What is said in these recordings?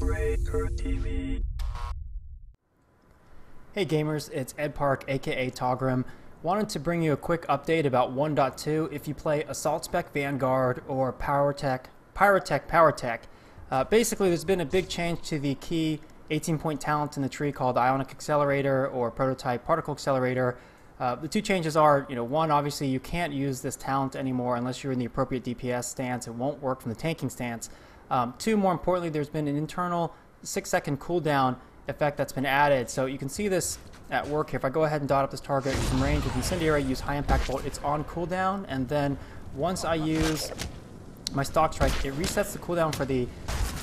Breaker TV. Hey gamers, it's Ed Park aka Taugrim. Wanted to bring you a quick update about 1.2 if you play Assault Spec Vanguard or Pyrotech. Basically there's been a big change to the key 18-point talent in the tree called Ionic Accelerator or Prototype Particle Accelerator. The two changes are, one, obviously you can't use this talent anymore unless you're in the appropriate DPS stance. It won't work from the tanking stance. Two, more importantly, there's been an internal 6-second cooldown effect that's been added. So you can see this at work here. If I go ahead and dot up this target from range with Incendiary, use high impact bolt, it's on cooldown, and then once I use my Stockstrike, it resets the cooldown for the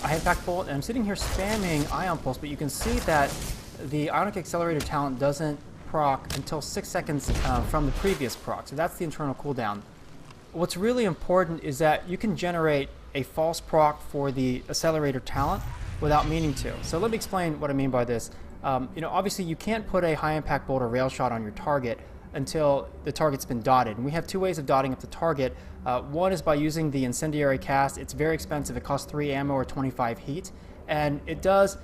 high impact bolt, and I'm sitting here spamming Ion Pulse, but you can see that the Ionic Accelerator talent doesn't proc until 6 seconds from the previous proc, so that's the internal cooldown. What's really important is that you can generate a false proc for the Accelerator talent without meaning to. So let me explain what I mean by this. Obviously you can't put a high impact bolt or rail shot on your target until the target's been dotted. And we have two ways of dotting up the target. One is by using the Incendiary cast. It's very expensive. It costs 3 ammo or 25 heat. And it does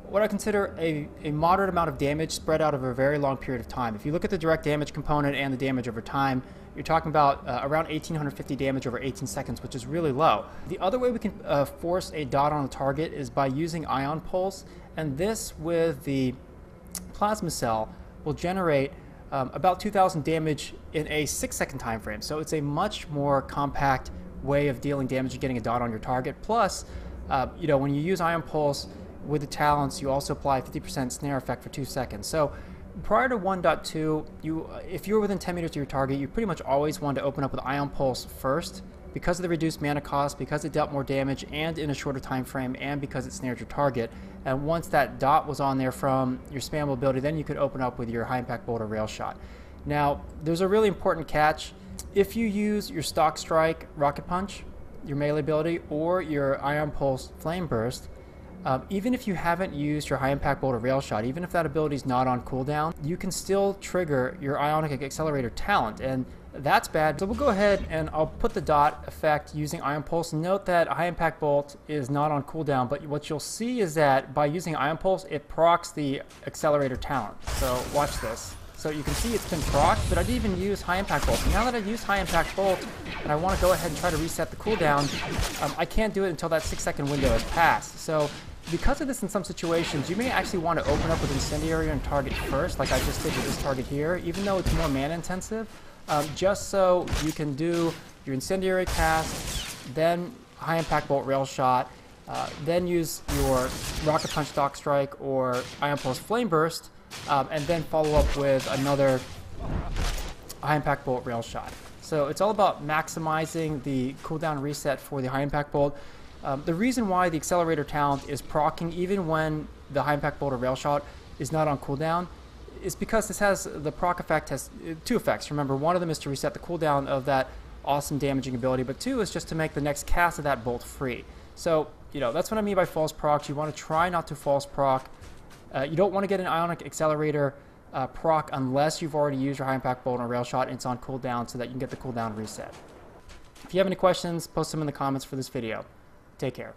what I consider a moderate amount of damage spread out over a very long period of time. If you look at the direct damage component and the damage over time, you're talking about around 1850 damage over 18 seconds, which is really low. The other way we can force a dot on a target is by using Ion Pulse, and this with the Plasma Cell will generate about 2,000 damage in a 6-second time frame. So it's a much more compact way of dealing damage and getting a dot on your target. Plus, when you use Ion Pulse with the talents, you also apply 50% snare effect for 2 seconds. So prior to 1.2, if you were within 10 meters of your target, you pretty much always wanted to open up with Ion Pulse first because of the reduced mana cost, because it dealt more damage and in a shorter time frame, and because it snared your target. And once that dot was on there from your spammable ability, then you could open up with your high impact bolt or rail shot. Now, there's a really important catch. If you use your Stockstrike Rocket Punch, your melee ability, or your Ion Pulse Flame Burst, even if you haven't used your high impact bolt or rail shot, even if that ability is not on cooldown, you can still trigger your Ionic Accelerator talent, and that's bad. So we'll go ahead and I'll put the dot effect using Ion Pulse. Note that high impact bolt is not on cooldown, but what you'll see is that by using Ion Pulse, it procs the Accelerator talent. So watch this. So you can see it's been proc, but I didn't even use high impact bolt. Now that I've used high impact bolt and I want to go ahead and try to reset the cooldown, I can't do it until that 6-second window has passed. So because of this, in some situations, you may actually want to open up with Incendiary on target first, like I just did with this target here, even though it's more mana intensive, just so you can do your Incendiary cast, then high impact bolt rail shot, then use your Rocket Punch Stockstrike or Ion Pulse Flame Burst, and then follow up with another high impact bolt rail shot. So it's all about maximizing the cooldown reset for the high impact bolt. The reason why the Accelerator talent is proccing even when the high impact bolt or rail shot is not on cooldown is because the proc effect has two effects. Remember, one of them is to reset the cooldown of that awesome damaging ability, but two is just to make the next cast of that bolt free. So, that's what I mean by false procs. You want to try not to false proc. You don't want to get an Ionic Accelerator proc unless you've already used your high impact bolt or rail shot and it's on cooldown so that you can get the cooldown reset. If you have any questions, post them in the comments for this video. Take care.